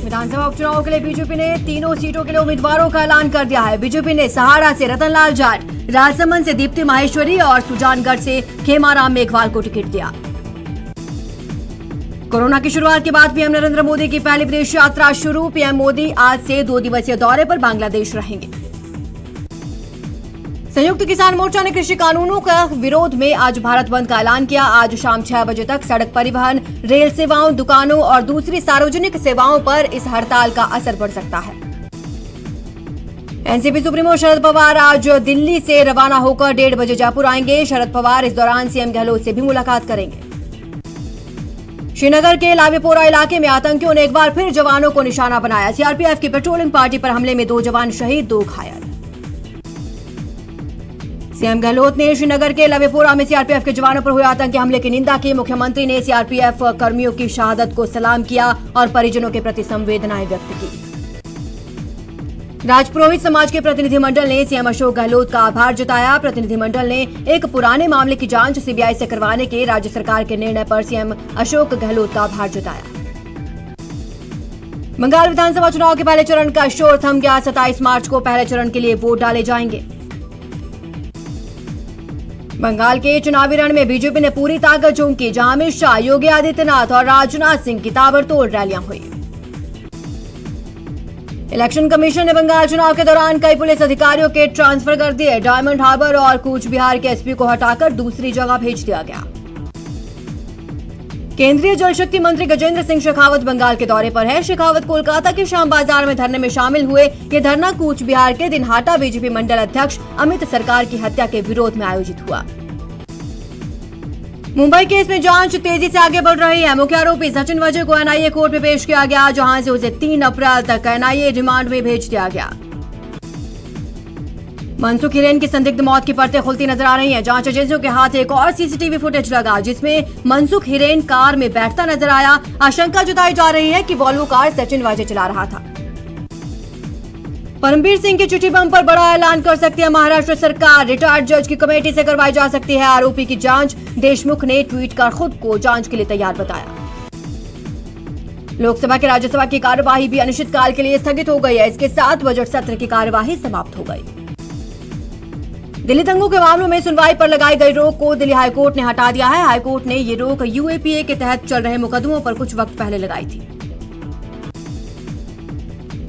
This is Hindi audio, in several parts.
विधानसभा उपचुनाव के लिए बीजेपी ने तीनों सीटों के लिए उम्मीदवारों का ऐलान कर दिया है। बीजेपी ने सहारा से रतनलाल जाट, राजसमंद से दीप्ति माहेश्वरी और सुजानगढ़ से खेमाराम मेघवाल को टिकट दिया। कोरोना की शुरुआत के बाद पीएम नरेंद्र मोदी की पहली विदेश यात्रा शुरू। पीएम मोदी आज से 2 दिवसीय दौरे पर बांग्लादेश रहेंगे। संयुक्त किसान मोर्चा ने कृषि कानूनों का विरोध में आज भारत बंद का ऐलान किया। आज शाम 6 बजे तक सड़क परिवहन, रेल सेवाओं, दुकानों और दूसरी सार्वजनिक सेवाओं पर इस हड़ताल का असर पड़ सकता है। एनसीपी सुप्रीमो शरद पवार आज दिल्ली से रवाना होकर 1:30 बजे जयपुर आएंगे। शरद पवार इस दौरान सीएम गहलोत से भी मुलाकात करेंगे। श्रीनगर के लावेपोरा इलाके में आतंकियों ने एक बार फिर जवानों को निशाना बनाया। सीआरपीएफ की पेट्रोलिंग पार्टी पर हमले में 2 जवान शहीद, 2 घायल। सीएम गहलोत ने श्रीनगर के लावेपोरा में सीआरपीएफ के जवानों पर हुए आतंकी हमले की निंदा की। मुख्यमंत्री ने सीआरपीएफ कर्मियों की शहादत को सलाम किया और परिजनों के प्रति संवेदनाएं व्यक्त की। राजपुरोहित समाज के प्रतिनिधिमंडल ने सीएम अशोक गहलोत का आभार जताया। प्रतिनिधिमंडल ने एक पुराने मामले की जांच सीबीआई से करवाने के राज्य सरकार के निर्णय पर सीएम अशोक गहलोत का आभार जताया। बंगाल विधानसभा चुनाव के पहले चरण का शोर थम गया। 27 मार्च को पहले चरण के लिए वोट डाले जाएंगे। बंगाल के चुनावी रण में बीजेपी ने पूरी ताकत झोंकी। जहां अमित शाह, योगी आदित्यनाथ और राजनाथ सिंह की ताबड़तोड़ रैलियां हुई। इलेक्शन कमीशन ने बंगाल चुनाव के दौरान कई पुलिस अधिकारियों के ट्रांसफर कर दिए। डायमंड हार्बर और कूच बिहार के एसपी को हटाकर दूसरी जगह भेज दिया गया। केंद्रीय जल शक्ति मंत्री गजेंद्र सिंह शेखावत बंगाल के दौरे पर है। शेखावत कोलकाता के श्याम बाजार में धरने में शामिल हुए। ये धरना कूच बिहार के दिनहाटा बीजेपी मंडल अध्यक्ष अमित सरकार की हत्या के विरोध में आयोजित हुआ। मुंबई केस में जांच तेजी से आगे बढ़ रही है। मुख्य आरोपी सचिन वाजे को एनआईए कोर्ट में पेश किया गया, जहां से उसे 3 अप्रैल तक एनआईए रिमांड में भेज दिया गया। मनसुख हिरेन की संदिग्ध मौत की परतें खुलती नजर आ रही हैं। जांच एजेंसियों के हाथ एक और सीसीटीवी फुटेज लगा, जिसमें मनसुख हिरेन कार में बैठता नजर आया। आशंका जताई जा रही है कि वॉल्वो कार सचिन वाजे चला रहा था। परमबीर सिंह की चिट्ठी बम पर बड़ा ऐलान कर सकती है महाराष्ट्र सरकार। रिटायर्ड जज की कमेटी से करवाई जा सकती है आरोपी की जांच। देशमुख ने ट्वीट कर खुद को जांच के लिए तैयार बताया। लोकसभा की राज्यसभा की कार्यवाही भी अनिश्चितकाल के लिए स्थगित हो गई है। इसके साथ बजट सत्र की कार्यवाही समाप्त हो गई। दिल्ली दंगों के मामलों में सुनवाई पर लगाई गई रोक को दिल्ली हाईकोर्ट ने हटा दिया है। हाईकोर्ट ने ये रोक यूएपीए के तहत चल रहे मुकदमों पर कुछ वक्त पहले लगाई थी।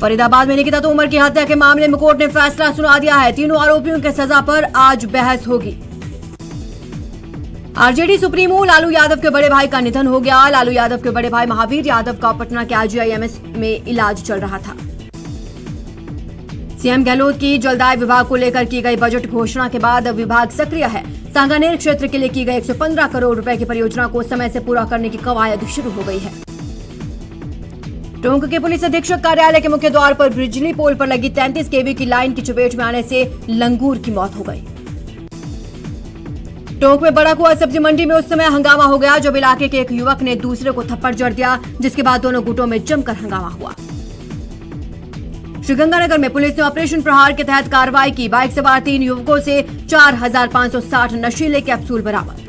फरीदाबाद में निकिता तोमर की हत्या के मामले में कोर्ट ने फैसला सुना दिया है। तीनों आरोपियों के सजा पर आज बहस होगी। आरजेडी सुप्रीमो लालू यादव के बड़े भाई का निधन हो गया। लालू यादव के बड़े भाई महावीर यादव का पटना के आईजीआईएमएस में इलाज चल रहा था। सीएम गहलोत की जलदाय विभाग को लेकर की गई बजट घोषणा के बाद विभाग सक्रिय है। सांगानेर क्षेत्र के लिए की गई 115 करोड़ रुपए की परियोजना को समय से पूरा करने की कवायद शुरू हो गई है। टोंक के पुलिस अधीक्षक कार्यालय के मुख्य द्वार पर बिजली पोल पर लगी 33 केवी की लाइन की चपेट में आने से लंगूर की मौत हो गई। टोंक में बड़ा कुआ सब्जी मंडी में उस समय हंगामा हो गया जब इलाके के एक युवक ने दूसरे को थप्पड़ जड़ दिया, जिसके बाद दोनों गुटों में जमकर हंगामा हुआ। श्रीगंगानगर में पुलिस ने ऑपरेशन प्रहार के तहत कार्रवाई की। बाइक सवार 3 युवकों से 4560 नशीले कैप्सूल बरामद।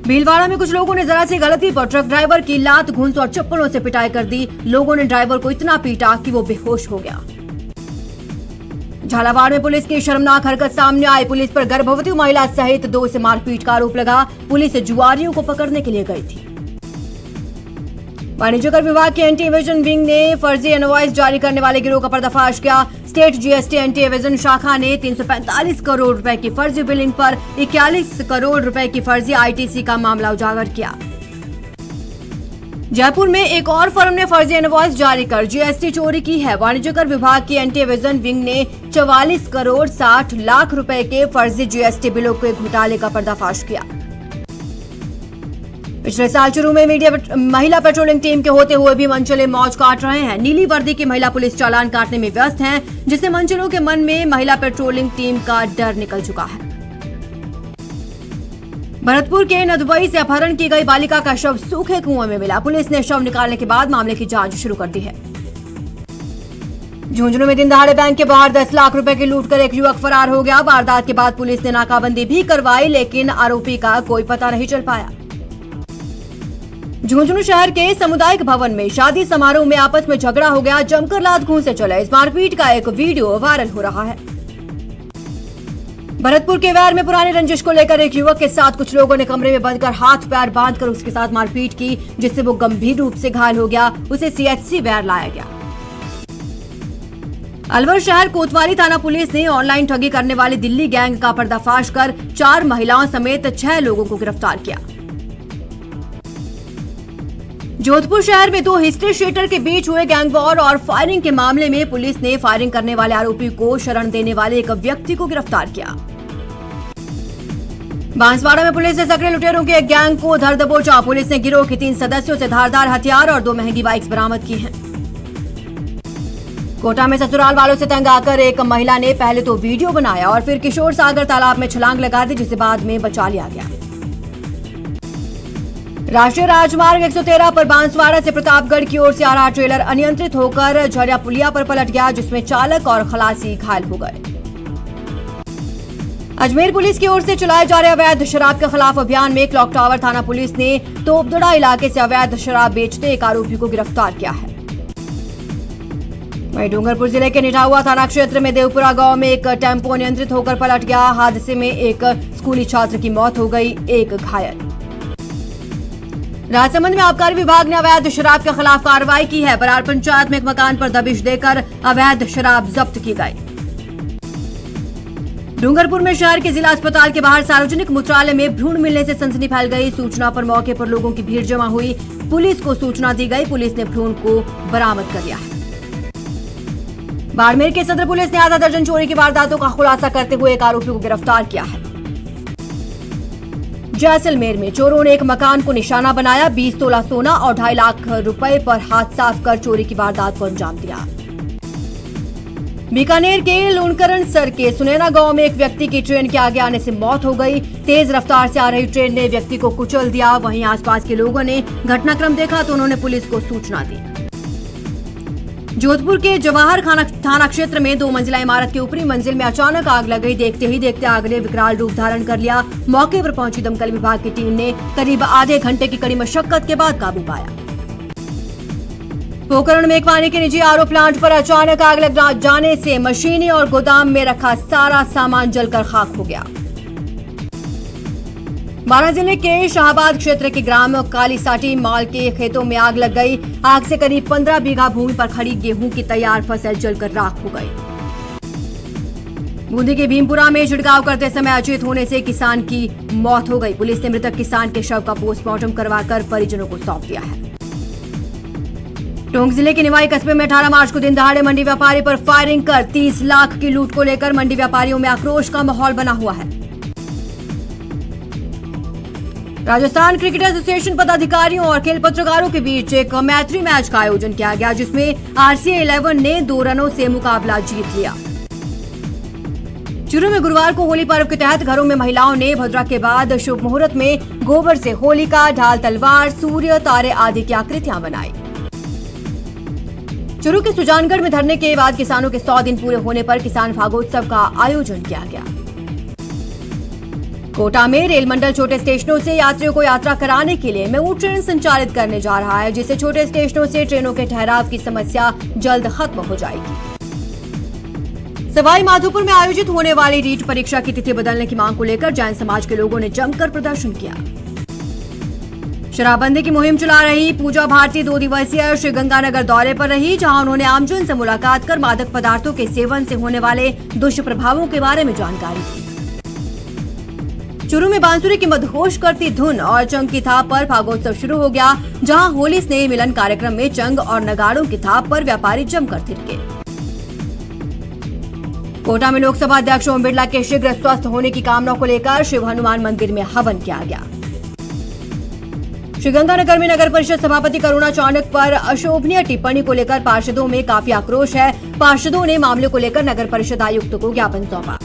भीलवाड़ा में कुछ लोगों ने जरा सी गलती पर ट्रक ड्राइवर की लात, घूंस और चप्पलों से पिटाई कर दी। लोगों ने ड्राइवर को इतना पीटा कि वो बेहोश हो गया। झालावाड़ में पुलिस की शर्मनाक हरकत सामने आई। पुलिस पर गर्भवती महिला सहित 2 से मारपीट का आरोप लगा। पुलिस जुआरियों को पकड़ने के लिए गई थी। वाणिज्य कर विभाग की एंटी एवेजन विंग ने फर्जी इनवॉइस जारी करने वाले गिरोह का पर्दाफाश किया। स्टेट जीएसटी एंटी एवेजन शाखा ने 345 करोड़ रुपए की फर्जी बिलिंग पर 41 करोड़ रुपए की फर्जी आईटीसी का मामला उजागर किया। जयपुर में एक और फर्म ने फर्जी इनवॉइस जारी कर जीएसटी चोरी की है। वाणिज्य कर विभाग की एंटी एवेजन विंग ने 44 करोड़ 60 लाख रुपए के फर्जी जीएसटी बिलों के घोटाले का पर्दाफाश किया। पिछले साल शुरू में महिला पेट्रोलिंग टीम के होते हुए भी मनचले मौज काट रहे हैं। नीली वर्दी की महिला पुलिस चालान काटने में व्यस्त हैं, जिससे मनचलों के मन में महिला पेट्रोलिंग टीम का डर निकल चुका है। भरतपुर के नदबई से अपहरण की गई बालिका का शव सूखे कुएं में मिला। पुलिस ने शव निकालने के बाद मामले की जांच शुरू कर दी है। झुंझुनू में दिन दहाड़े बैंक के बाहर 10 लाख रुपए की लूट कर एक युवक फरार हो गया। वारदात के बाद पुलिस ने नाकाबंदी भी करवाई, लेकिन आरोपी का कोई पता नहीं चल पाया। झुंझुनू शहर के सामुदायिक भवन में शादी समारोह में आपस में झगड़ा हो गया, जमकर लात घूंस से चला। इस मारपीट का एक वीडियो वायरल हो रहा है। भरतपुर के वैर में पुरानी रंजिश को लेकर एक युवक के साथ कुछ लोगों ने कमरे में बंद कर हाथ पैर बांधकर उसके साथ मारपीट की, जिससे वो गंभीर रूप से घायल हो गया। उसे सीएचसी वैर लाया गया। अलवर शहर कोतवाली थाना पुलिस ने ऑनलाइन ठगी करने वाली दिल्ली गैंग का पर्दाफाश कर 4 महिलाओं समेत 6 लोगों को गिरफ्तार किया। जोधपुर शहर में 2 हिस्ट्री शीटर के बीच हुए गैंग वॉर और फायरिंग के मामले में पुलिस ने फायरिंग करने वाले आरोपी को शरण देने वाले एक व्यक्ति को गिरफ्तार किया। बांसवाड़ा में पुलिस ने सक्रिय लुटेरों के एक गैंग को धर दबोचा। पुलिस ने गिरोह के 3 सदस्यों से धारदार हथियार और 2 महंगी बाइक्स बरामद की हैं। कोटा में ससुराल वालों से तंग आकर एक महिला ने पहले तो वीडियो बनाया और फिर किशोर सागर तालाब में छलांग लगा दी, जिसे बाद में बचा लिया गया। राष्ट्रीय राजमार्ग 113 पर बांसवाड़ा से प्रतापगढ़ की ओर से आ रहा ट्रेलर अनियंत्रित होकर झरिया पुलिया पर पलट गया, जिसमें चालक और खलासी घायल हो गए। अजमेर पुलिस की ओर से चलाए जा रहे अवैध शराब के खिलाफ अभियान में क्लॉक टावर थाना पुलिस ने तोपदड़ा इलाके से अवैध शराब बेचते एक आरोपी को गिरफ्तार किया है। वहीं डूंगरपुर जिले के निठाहुआ थाना क्षेत्र में देवपुरा गांव में एक टेम्पो अनियंत्रित होकर पलट गया। हादसे में एक स्कूली छात्र की मौत हो गई, एक घायल। राजसमंद में आबकारी विभाग ने अवैध शराब के खिलाफ कार्रवाई की है। बरार पंचायत में एक मकान पर दबिश देकर अवैध शराब जब्त की गई। डूंगरपुर में शहर के जिला अस्पताल के बाहर सार्वजनिक मूत्रालय में भ्रूण मिलने से सनसनी फैल गई। सूचना पर मौके पर लोगों की भीड़ जमा हुई। पुलिस को सूचना दी गई। पुलिस ने भ्रूण को बरामद कर लिया है। बाड़मेर के सदर पुलिस ने आधा दर्जन चोरी की वारदातों का खुलासा करते हुए एक आरोपी को गिरफ्तार किया है। जैसलमेर में चोरों ने एक मकान को निशाना बनाया। 20 तोला सोना और 2.5 लाख रुपए पर हाथ साफ कर चोरी की वारदात को अंजाम दिया। बीकानेर के लूणकरण सर के सुनैना गांव में एक व्यक्ति की ट्रेन के आगे आने से मौत हो गई। तेज रफ्तार से आ रही ट्रेन ने व्यक्ति को कुचल दिया। वहीं आसपास के लोगों ने घटनाक्रम देखा तो उन्होंने पुलिस को सूचना दी। जोधपुर के जवाहर थाना क्षेत्र में 2 मंजिला इमारत की ऊपरी मंजिल में अचानक आग लग गई। देखते ही देखते आग ने विकराल रूप धारण कर लिया। मौके पर पहुंची दमकल विभाग की टीम ने करीब आधे घंटे की कड़ी मशक्कत के बाद काबू पाया। पोखरण में एक पानी के निजी आरओ प्लांट पर अचानक आग लग जाने से मशीनें और गोदाम में रखा सारा सामान जलकर खाक हो गया। बारां जिले के शाहबाद क्षेत्र के ग्राम कालीसाटी माल के खेतों में आग लग गई। आग से करीब 15 बीघा भूमि पर खड़ी गेहूं की तैयार फसल जलकर राख हो गई। बूंदी के भीमपुरा में छिड़काव करते समय अचेत होने से किसान की मौत हो गई। पुलिस ने मृतक किसान के शव का पोस्टमार्टम करवाकर परिजनों को सौंप दिया है। टोंक जिले के निवाई कस्बे में 18 मार्च को दिन दहाड़े मंडी व्यापारी पर फायरिंग कर 30 लाख की लूट को लेकर मंडी व्यापारियों में आक्रोश का माहौल बना हुआ है। राजस्थान क्रिकेट एसोसिएशन पदाधिकारियों और खेल पत्रकारों के बीच एक मैत्री मैच का आयोजन किया गया, जिसमें आरसीए 11 ने 2 रनों से मुकाबला जीत लिया। चूरू में गुरुवार को होली पर्व के तहत घरों में महिलाओं ने भद्रा के बाद शुभ मुहूर्त में गोबर से होलिका, ढाल तलवार, सूर्य, तारे आदि की आकृतियां बनाई। चूरू के सुजानगढ़ में धरने के बाद किसानों के 100 दिन पूरे होने पर किसान फागोत्सव का आयोजन किया गया। कोटा में रेल मंडल छोटे स्टेशनों से यात्रियों को यात्रा कराने के लिए मेमू ट्रेन संचालित करने जा रहा है, जिससे छोटे स्टेशनों से ट्रेनों के ठहराव की समस्या जल्द खत्म हो जाएगी। सवाई माधोपुर में आयोजित होने वाली रीट परीक्षा की तिथि बदलने की मांग को लेकर जैन समाज के लोगों ने जमकर प्रदर्शन किया। शराबबंदी की मुहिम चला रही पूजा भारती 2 दिवसीय श्रीगंगानगर दौरे पर रही, जहां उन्होंने आमजन से मुलाकात कर मादक पदार्थों के सेवन से होने वाले दुष्प्रभावों के बारे में जानकारी दी। चूरू में बांसुरी की मदहोश करती धुन और चंग की थाप पर फागोत्सव शुरू हो गया, जहां होली स्नेह मिलन कार्यक्रम में चंग और नगाड़ों की थाप पर व्यापारी जमकर थिरके। कोटा में लोकसभा अध्यक्ष ओम बिरला के शीघ्र स्वस्थ होने की कामना को लेकर शिव हनुमान मंदिर में हवन किया गया। श्रीगंगानगर में नगर परिषद सभापति करुणा चाणक्य पर अशोभनीय टिप्पणी को लेकर पार्षदों में काफी आक्रोश है। पार्षदों ने मामले को लेकर नगर परिषद आयुक्त को ज्ञापन सौंपा।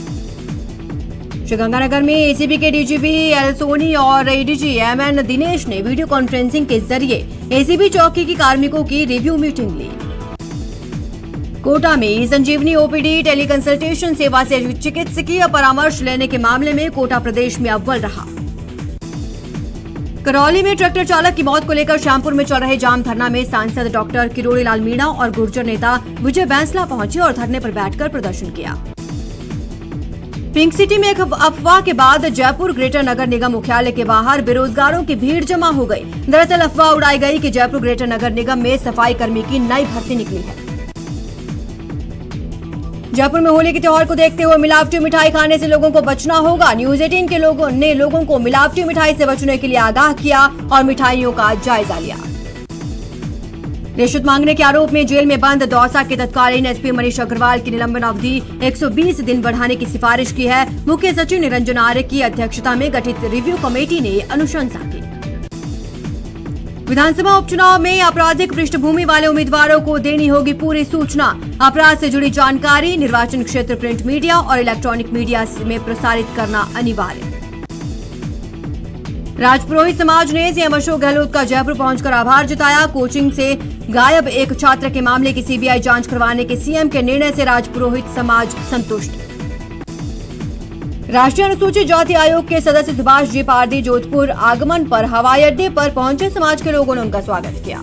श्रीगंगानगर में एसीबी के डीजीपी एल सोनी और एडीजी एमएन दिनेश ने वीडियो कॉन्फ्रेंसिंग के जरिए एसीबी चौकी की कार्मिकों की रिव्यू मीटिंग ली। कोटा में संजीवनी ओपीडी टेली कंसल्टेशन सेवा से चिकित्सकीय परामर्श लेने के मामले में कोटा प्रदेश में अव्वल रहा। करौली में ट्रैक्टर चालक की मौत को लेकर श्यामपुर में चल रहे जाम धरना में सांसद डॉक्टर किरोड़ी लाल मीणा और गुर्जर नेता विजय बैंसला पहुंचे और धरने पर बैठकर प्रदर्शन किया। पिंक सिटी में एक अफवाह के बाद जयपुर ग्रेटर नगर निगम मुख्यालय के बाहर बेरोजगारों की भीड़ जमा हो गई। दरअसल अफवाह उड़ाई गई कि जयपुर ग्रेटर नगर निगम में सफाई कर्मी की नई भर्ती निकली है। जयपुर में होली के त्योहार को देखते हुए मिलावटी मिठाई खाने से लोगों को बचना होगा। न्यूज 18 के लोगों ने लोगों को मिलावटी मिठाई से बचने के लिए आगाह किया और मिठाइयों का जायजा लिया। रिश्वत मांगने के आरोप में जेल में बंद दौसा के तत्कालीन एसपी मनीष अग्रवाल की निलंबन अवधि 120 दिन बढ़ाने की सिफारिश की है। मुख्य सचिव निरंजन आर्य की अध्यक्षता में गठित रिव्यू कमेटी ने अनुशंसा की। विधानसभा उपचुनाव में आपराधिक पृष्ठभूमि वाले उम्मीदवारों को देनी होगी पूरी सूचना। अपराध से जुड़ी जानकारी निर्वाचन क्षेत्र प्रिंट मीडिया और इलेक्ट्रॉनिक मीडिया में प्रसारित करना अनिवार्य। राजपुरोहित समाज ने सीएम अशोक गहलोत का जयपुर पहुंचकर आभार जताया। कोचिंग से गायब एक छात्र के मामले की सीबीआई जांच करवाने के सीएम के निर्णय से राजपुरोहित समाज संतुष्ट। राष्ट्रीय अनुसूचित जाति आयोग के सदस्य सुभाष जी पारदी जोधपुर आगमन पर हवाई अड्डे पर पहुंचे समाज के लोगों ने उनका स्वागत किया।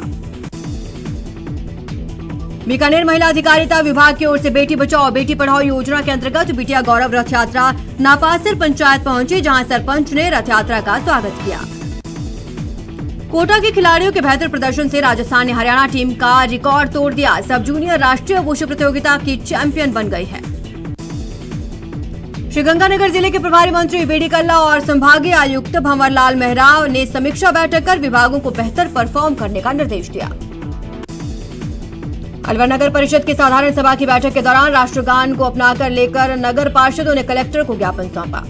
बीकानेर महिला अधिकारिता विभाग की ओर से बेटी बचाओ बेटी पढ़ाओ योजना के अंतर्गत बिटिया गौरव रथ यात्रा नापासर पंचायत पहुंची, जहां सरपंच ने रथ यात्रा का स्वागत किया। कोटा के खिलाड़ियों के बेहतर प्रदर्शन से राजस्थान ने हरियाणा टीम का रिकॉर्ड तोड़ दिया। सब जूनियर राष्ट्रीय वुशु प्रतियोगिता की चैंपियन बन गई है। श्रीगंगानगर जिले के प्रभारी मंत्री बीडी कल्ला और संभागीय आयुक्त भंवरलाल मेहरा ने समीक्षा बैठक कर विभागों को बेहतर परफॉर्म करने का निर्देश दिया। अलवर नगर परिषद की साधारण सभा की बैठक के दौरान राष्ट्रगान को अपनाकर लेकर नगर पार्षदों ने कलेक्टर को ज्ञापन सौंपा।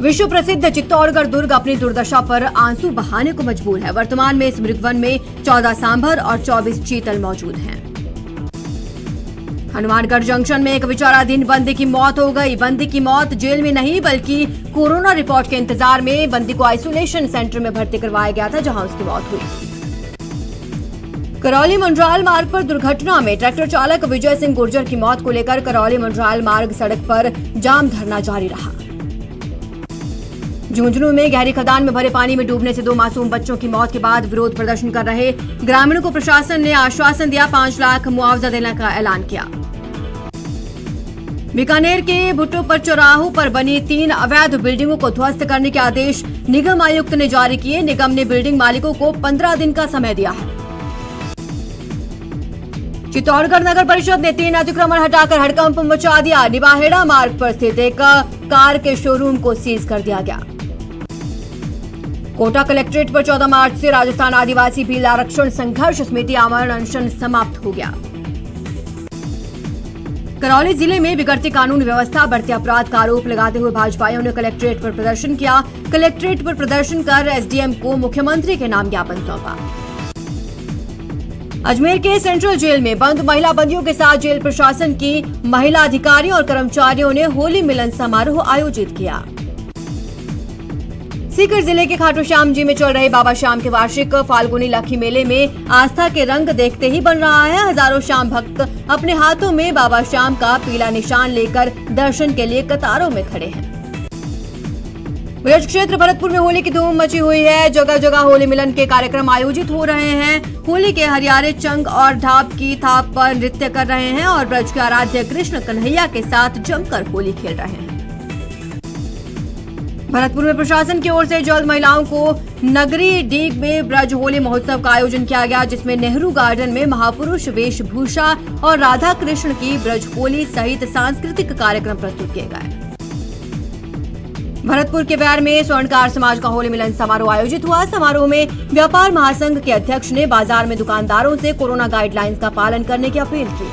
विश्व प्रसिद्ध चित्तौड़गढ़ दुर्ग अपनी दुर्दशा पर आंसू बहाने को मजबूर है। वर्तमान में इस मृगवन में 14 सांभर और 24 चीतल मौजूद हैं। हनुमानगढ़ जंक्शन में एक विचाराधीन बंदी की मौत हो गई। बंदी की मौत जेल में नहीं बल्कि कोरोना रिपोर्ट के इंतजार में बंदी को आइसोलेशन सेंटर में भर्ती करवाया गया था, जहां उसकी मौत हुई। करौली मंडराल मार्ग पर दुर्घटना में ट्रैक्टर चालक विजय सिंह गुर्जर की मौत को लेकर करौली मंडराल मार्ग सड़क पर जाम धरना जारी रहा। झुंझुनू में गहरी खदान में भरे पानी में डूबने से 2 मासूम बच्चों की मौत के बाद विरोध प्रदर्शन कर रहे ग्रामीणों को प्रशासन ने आश्वासन दिया, 5 लाख मुआवजा देने का ऐलान किया। बीकानेर के भुट्टो पर चौराहों पर बनी 3 अवैध बिल्डिंगों को ध्वस्त करने के आदेश निगम आयुक्त ने जारी किए। निगम ने बिल्डिंग मालिकों को 15 दिन का समय दिया है। चित्तौड़गढ़ नगर परिषद ने 3 अतिक्रमण हटाकर हड़कंप मचा दिया। निबाहेड़ा मार्ग पर स्थित एक कार के शोरूम को सीज कर दिया गया। कोटा कलेक्ट्रेट पर 14 मार्च से राजस्थान आदिवासी भील आरक्षण संघर्ष समिति आमरण अनशन समाप्त हो गया। करौली जिले में बिगड़ती कानून व्यवस्था बढ़ते अपराध का आरोप लगाते हुए भाजपाइयों ने कलेक्ट्रेट पर प्रदर्शन किया। कलेक्ट्रेट पर प्रदर्शन कर एसडीएम को मुख्यमंत्री के नाम ज्ञापन सौंपा। अजमेर के सेंट्रल जेल में बंद महिला बंदियों के साथ जेल प्रशासन की महिला अधिकारियों और कर्मचारियों ने होली मिलन समारोह आयोजित किया। सीकर जिले के खाटू श्याम जी में चल रहे बाबा श्याम के वार्षिक फाल्गुनी लखी मेले में आस्था के रंग देखते ही बन रहा है। हजारों श्याम भक्त अपने हाथों में बाबा श्याम का पीला निशान लेकर दर्शन के लिए कतारों में खड़े हैं। ब्रज क्षेत्र भरतपुर में होली की धूम मची हुई है। जगह जगह होली मिलन के कार्यक्रम आयोजित हो रहे हैं। होली के हरियारे चंग और ढाप की थाप पर नृत्य कर रहे हैं और ब्रज के आराध्य कृष्ण कन्हैया के साथ जमकर होली खेल रहे हैं। भरतपुर में प्रशासन की ओर से जल्द महिलाओं को नगरी डीग में ब्रज होली महोत्सव का आयोजन किया गया, जिसमें नेहरू गार्डन में महापुरुष वेशभूषा और राधा कृष्ण की ब्रज होली सहित सांस्कृतिक कार्यक्रम प्रस्तुत किए गए। भरतपुर के बैर में स्वर्णकार समाज का होली मिलन समारोह आयोजित हुआ। समारोह में व्यापार महासंघ के अध्यक्ष ने बाजार में दुकानदारों से कोरोना गाइडलाइंस का पालन करने की अपील की।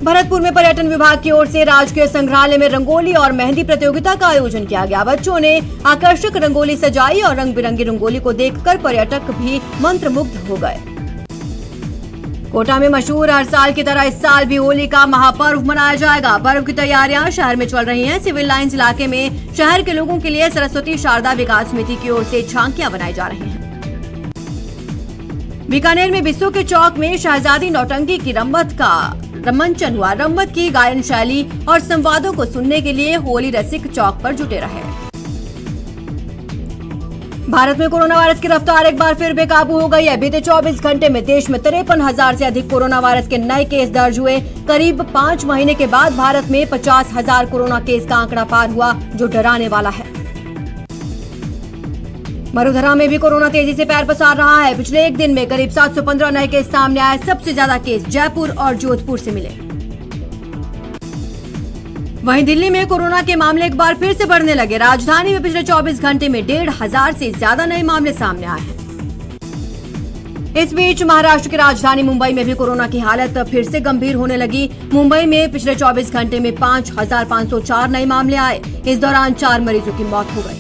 भरतपुर में पर्यटन विभाग की ओर से राजकीय संग्रहालय में रंगोली और मेहंदी प्रतियोगिता का आयोजन किया गया। बच्चों ने आकर्षक रंगोली सजाई और रंग बिरंगी रंगोली को देखकर पर्यटक भी मंत्रमुग्ध हो गए। कोटा में मशहूर हर साल की तरह इस साल भी होली का महापर्व मनाया जाएगा। पर्व की तैयारियां शहर में चल रही हैं। सिविल लाइंस इलाके में शहर के लोगों के लिए सरस्वती शारदा विकास समिति की ओर से झांकियां बनाई जा रही हैं। बीकानेर में बिस्सो के चौक में शहजादी नौटंकी की रम्मत का रमंचन हुआ। रम्मत की गायन शैली और संवादों को सुनने के लिए होली रसिक चौक पर जुटे रहे। भारत में कोरोना वायरस की रफ्तार एक बार फिर बेकाबू हो गई है। बीते 24 घंटे में देश में 53,000 से अधिक कोरोना वायरस के नए केस दर्ज हुए। करीब 5 महीने के बाद भारत में 50,000 कोरोना केस का आंकड़ा पार हुआ, जो डराने वाला है। वडोदरा में भी कोरोना तेजी से पैर पसार रहा है। पिछले एक दिन में करीब 715 नए केस सामने आए। सबसे ज्यादा केस जयपुर और जोधपुर से मिले। वहीं दिल्ली में कोरोना के मामले एक बार फिर से बढ़ने लगे। राजधानी में पिछले 24 घंटे में 1,500 से ज्यादा नए मामले सामने आए हैं। इस बीच महाराष्ट्र की राजधानी मुंबई में भी कोरोना की हालत फिर से गंभीर होने लगी। मुंबई में पिछले 24 घंटे में 5,504 नए मामले आए। इस दौरान 4 मरीजों की मौत हो गई।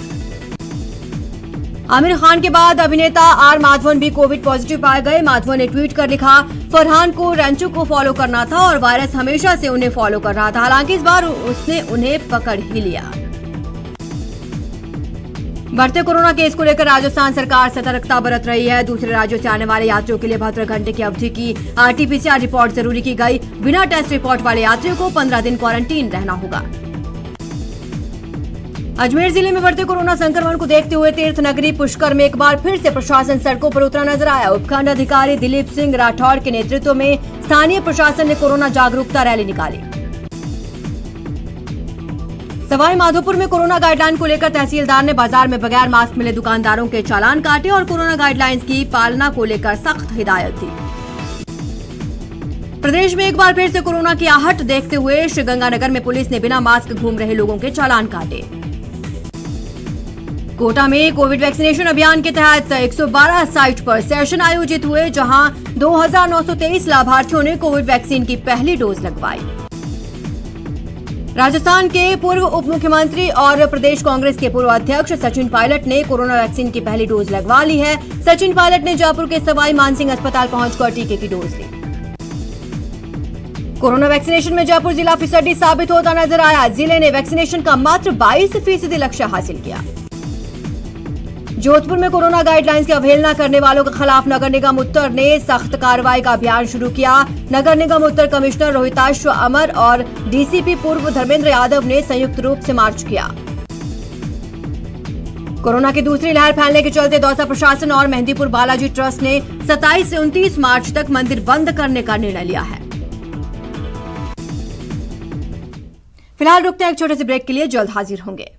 आमिर खान के बाद अभिनेता आर माधवन भी कोविड पॉजिटिव पाए गए। माधवन ने ट्वीट कर लिखा, फरहान को रैंचो को फॉलो करना था और वायरस हमेशा से उन्हें फॉलो कर रहा था। हालांकि इस बार उसने उन्हें पकड़ ही लिया। बढ़ते कोरोना केस को लेकर राजस्थान सरकार सतर्कता बरत रही है। दूसरे राज्यों से आने वाले यात्रियों के लिए 72 घंटे की अवधि की RT-PCR रिपोर्ट जरूरी की गई। बिना टेस्ट रिपोर्ट वाले यात्रियों को 15 दिन क्वारंटीन रहना होगा। अजमेर जिले में बढ़ते कोरोना संक्रमण को देखते हुए तीर्थ नगरी पुष्कर में एक बार फिर से प्रशासन सड़कों पर उतरा नजर आया। उपखंड अधिकारी दिलीप सिंह राठौड़ के नेतृत्व में स्थानीय प्रशासन ने कोरोना जागरूकता रैली निकाली। सवाई माधोपुर में कोरोना गाइडलाइन को लेकर तहसीलदार ने बाजार में बगैर मास्क मिले दुकानदारों के चालान काटे और कोरोना गाइडलाइंस की पालना को लेकर सख्त हिदायत दी। प्रदेश में एक बार फिर से कोरोना की आहट देखते हुए श्रीगंगानगर में पुलिस ने बिना मास्क घूम रहे लोगों के चालान काटे। कोटा में कोविड वैक्सीनेशन अभियान के तहत 112 साइट पर सेशन आयोजित हुए, जहां 2,923 लाभार्थियों ने कोविड वैक्सीन की पहली डोज लगवाई। राजस्थान के पूर्व उप मुख्यमंत्री और प्रदेश कांग्रेस के पूर्व अध्यक्ष सचिन पायलट ने कोरोना वैक्सीन की पहली डोज लगवा ली है। सचिन पायलट ने जयपुर के सवाई मानसिंह अस्पताल पहुंचकर टीके की डोज ली। कोरोना वैक्सीनेशन में जयपुर जिला फिसड्डी साबित होता नजर आया। जिले ने वैक्सीनेशन का मात्र 22% लक्ष्य हासिल किया। जोधपुर में कोरोना गाइडलाइंस की अवहेलना करने वालों के खिलाफ नगर निगम उत्तर ने सख्त कार्रवाई का अभियान शुरू किया। नगर निगम उत्तर कमिश्नर रोहिताश्व अमर और DCP पूर्व धर्मेंद्र यादव ने संयुक्त रूप से मार्च किया। कोरोना की दूसरी लहर फैलने के चलते दौसा प्रशासन और मेहंदीपुर बालाजी ट्रस्ट ने 27 से 29 मार्च तक मंदिर बंद करने का निर्णय लिया है। फिलहाल रुकते हैं एक छोटे से ब्रेक के लिए, जल्द हाजिर होंगे।